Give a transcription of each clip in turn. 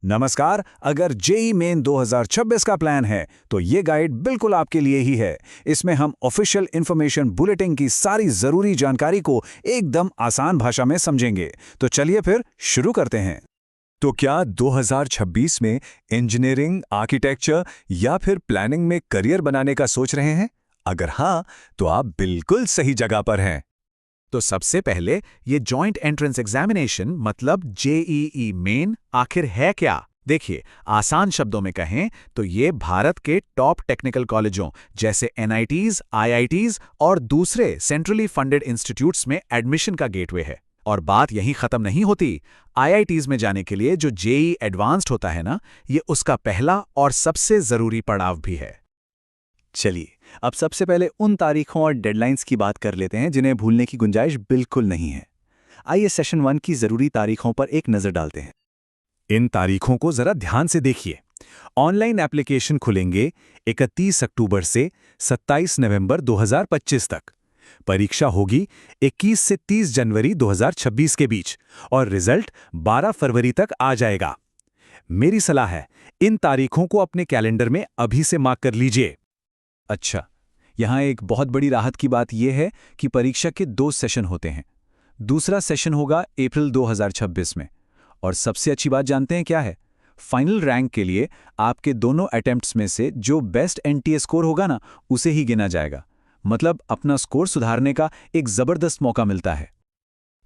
नमस्कार। अगर JEE main 2026 का प्लान है तो ये गाइड बिल्कुल आपके लिए ही है। इसमें हम ऑफिशियल इंफॉर्मेशन बुलेटिन की सारी जरूरी जानकारी को एकदम आसान भाषा में समझेंगे। तो चलिए फिर शुरू करते हैं। तो क्या 2026 में इंजीनियरिंग, आर्किटेक्चर या फिर प्लानिंग में करियर बनाने का सोच रहे हैं? अगर हाँ, तो आप बिल्कुल सही जगह पर हैं। तो सबसे पहले ये जॉइंट एंट्रेंस एग्जामिनेशन मतलब जेईई मेन आखिर है क्या? देखिए, आसान शब्दों में कहें तो ये भारत के टॉप टेक्निकल कॉलेजों जैसे एनआईटीज, आईआईटीज और दूसरे सेंट्रली फंडेड इंस्टीट्यूट्स में एडमिशन का गेटवे है। और बात यहीं खत्म नहीं होती। आईआईटीज में जाने के लिए जो जेईई एडवांस्ड होता है ना, ये उसका पहला और सबसे जरूरी पड़ाव भी है। चलिए, अब सबसे पहले उन तारीखों और डेडलाइंस की बात कर लेते हैं जिन्हें भूलने की गुंजाइश बिल्कुल नहीं है। आइए सेशन 1 की जरूरी तारीखों पर एक नजर डालते हैं। इन तारीखों को जरा ध्यान से देखिए। ऑनलाइन एप्लीकेशन खुलेंगे 31 अक्टूबर से 27 नवंबर 2025 तक। परीक्षा होगी 21 से 30 जनवरी 2026 के बीच और रिजल्ट 12 फरवरी तक आ जाएगा। मेरी सलाह है, इन तारीखों को अपने कैलेंडर में अभी से मार्क कर लीजिए। अच्छा, यहाँ एक बहुत बड़ी राहत की बात यह है कि परीक्षा के 2 सेशन होते हैं। दूसरा सेशन होगा अप्रैल 2026 में। और सबसे अच्छी बात जानते हैं क्या है? फाइनल रैंक के लिए आपके दोनों अटेम्प्ट्स में से जो बेस्ट एनटीए स्कोर होगा ना, उसे ही गिना जाएगा। मतलब अपना स्कोर सुधारने का एक जबरदस्त मौका मिलता है।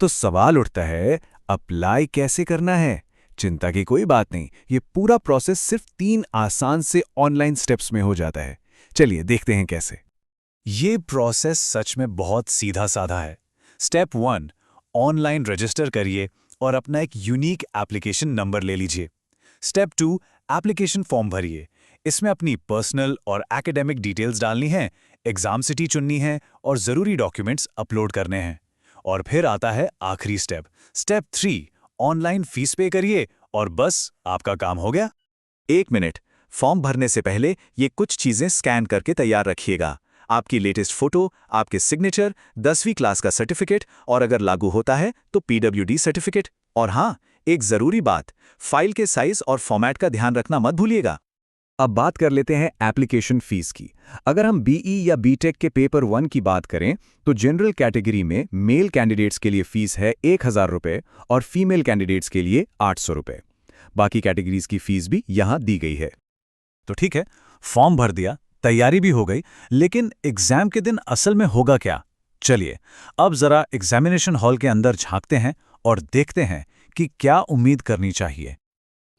तो सवाल उठता है, अप्लाई कैसे करना है? चिंता की कोई बात नहीं, ये पूरा प्रोसेस सिर्फ 3 आसान से ऑनलाइन स्टेप्स में हो जाता है। चलिए देखते हैं कैसे। ये प्रोसेस सच में बहुत सीधा साधा है। स्टेप 1, ऑनलाइन रजिस्टर करिए और अपना एक यूनिक एप्लीकेशन नंबर ले लीजिए। स्टेप 2, एप्लीकेशन फॉर्म भरिए। इसमें अपनी पर्सनल और एकेडमिक डिटेल्स डालनी है, एग्जाम सिटी चुननी है और ज़रूरी डॉक्यूमेंट्स अपलोड करने हैं। और फिर आता है आखिरी स्टेप, स्टेप 3, ऑनलाइन फीस पे करिए और बस आपका काम हो गया। 1 मिनट, फॉर्म भरने से पहले ये कुछ चीजें स्कैन करके तैयार रखिएगा। आपकी लेटेस्ट फोटो, आपके सिग्नेचर, 10वीं क्लास का सर्टिफिकेट और अगर लागू होता है तो पीडब्ल्यूडी सर्टिफिकेट। और हाँ, एक जरूरी बात, फाइल के साइज और फॉर्मेट का ध्यान रखना मत भूलिएगा। अब बात कर लेते हैं एप्लीकेशन फीस की। अगर हम बीई या बीटेक के पेपर 1 की बात करें तो जनरल कैटेगरी में मेल कैंडिडेट्स के लिए फीस है 1000 रुपये और फीमेल कैंडिडेट्स के लिए 800 रुपये। बाकी कैटेगरीज की फीस भी यहाँ दी गई है। तो ठीक है, फॉर्म भर दिया, तैयारी भी हो गई, लेकिन एग्जाम के दिन असल में होगा क्या? चलिए, अब जरा एग्जामिनेशन हॉल के अंदर झांकते हैं और देखते हैं कि क्या उम्मीद करनी चाहिए।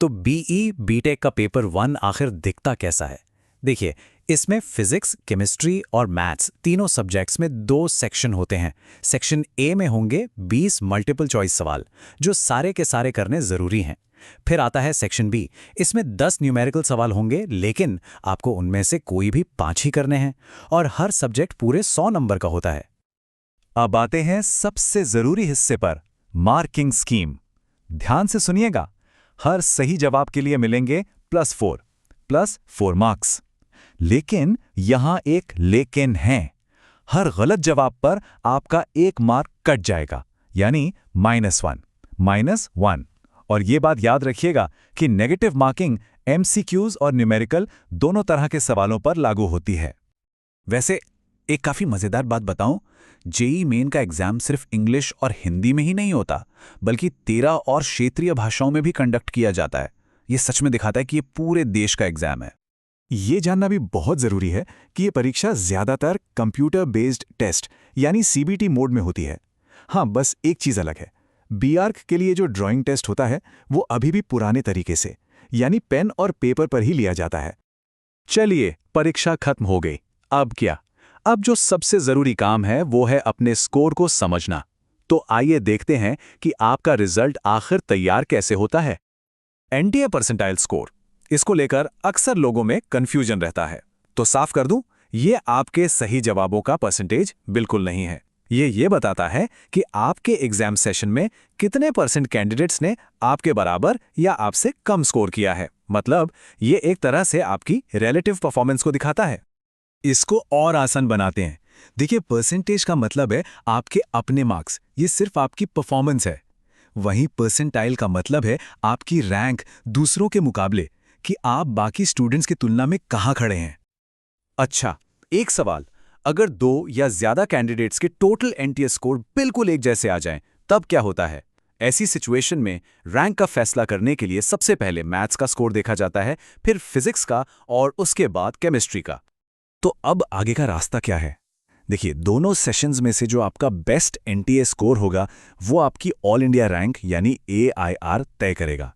तो बीई बीटेक का पेपर 1 आखिर दिखता कैसा है? देखिए, इसमें फिजिक्स, केमिस्ट्री और मैथ्स तीनों सब्जेक्ट्स में 2 सेक्शन होते हैं। सेक्शन ए में होंगे 20 मल्टीपल चॉइस सवाल, जो सारे के सारे करने जरूरी हैं। फिर आता है सेक्शन बी, इसमें 10 न्यूमेरिकल सवाल होंगे, लेकिन आपको उनमें से कोई भी 5 ही करने हैं और हर सब्जेक्ट पूरे 100 नंबर का होता है। अब आते हैं सबसे जरूरी हिस्से पर, मार्किंग स्कीम। ध्यान से सुनिएगा, हर सही जवाब के लिए मिलेंगे +4 मार्क्स। लेकिन यहां एक लेकिन है, हर गलत जवाब पर आपका 1 मार्क कट जाएगा, यानी -1। और ये बात याद रखिएगा कि नेगेटिव मार्किंग एमसीक्यूज और न्यूमेरिकल दोनों तरह के सवालों पर लागू होती है। वैसे एक काफी मजेदार बात बताऊं, जेईई मेन का एग्जाम सिर्फ इंग्लिश और हिंदी में ही नहीं होता, बल्कि 13 और क्षेत्रीय भाषाओं में भी कंडक्ट किया जाता है। ये सच में दिखाता है कि ये पूरे देश का एग्जाम है। ये जानना भी बहुत जरूरी है कि ये परीक्षा ज्यादातर कंप्यूटर बेस्ड टेस्ट यानी सीबीटी मोड में होती है। हाँ, बस एक चीज अलग है, बीआर्क के लिए जो ड्राइंग टेस्ट होता है वो अभी भी पुराने तरीके से, यानी पेन और पेपर पर ही लिया जाता है। चलिए, परीक्षा खत्म हो गई। अब क्या? अब जो सबसे जरूरी काम है वो है अपने स्कोर को समझना। तो आइए देखते हैं कि आपका रिजल्ट आखिर तैयार कैसे होता है। एनटीए परसेंटाइल स्कोर, इसको लेकर अक्सर लोगों में कंफ्यूजन रहता है। तो साफ कर दूं, ये आपके सही जवाबों का परसेंटेज बिल्कुल नहीं है। ये बताता है कि आपके एग्जाम सेशन में कितने % कैंडिडेट्स ने आपके बराबर या आपसे कम स्कोर किया है। मतलब ये एक तरह से आपकी रिलेटिव परफॉर्मेंस को दिखाता है। इसको और आसान बनाते हैं। देखिए, परसेंटेज का मतलब है आपके अपने मार्क्स, ये सिर्फ आपकी परफॉर्मेंस है। वहीं परसेंटाइल का मतलब है आपकी रैंक दूसरों के मुकाबले, कि आप बाकी स्टूडेंट्स की तुलना में कहाँ खड़े हैं। अच्छा, एक सवाल, अगर 2 या ज्यादा कैंडिडेट्स के टोटल एनटीएस स्कोर बिल्कुल एक जैसे आ जाएं, तब क्या होता है? ऐसी सिचुएशन में रैंक का फैसला करने के लिए सबसे पहले मैथ्स का स्कोर देखा जाता है, फिर फिजिक्स का और उसके बाद केमिस्ट्री का। तो अब आगे का रास्ता क्या है? देखिए, दोनों सेशंस में से जो आपका बेस्ट एनटीए स्कोर होगा वो आपकी ऑल इंडिया रैंक यानी AIR तय करेगा।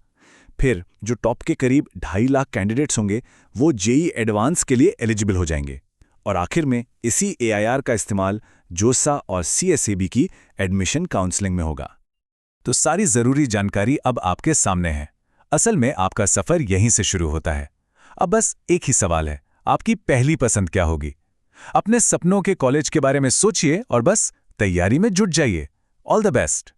फिर जो टॉप के करीब 2.5 लाख कैंडिडेट्स होंगे वो जेई एडवांस के लिए एलिजिबल हो जाएंगे। और आखिर में इसी AIR का इस्तेमाल जोसा और CSAB की एडमिशन काउंसलिंग में होगा। तो सारी ज़रूरी जानकारी अब आपके सामने है। असल में आपका सफ़र यहीं से शुरू होता है। अब बस एक ही सवाल है, आपकी पहली पसंद क्या होगी? अपने सपनों के कॉलेज के बारे में सोचिए और बस तैयारी में जुट जाइए। All the best.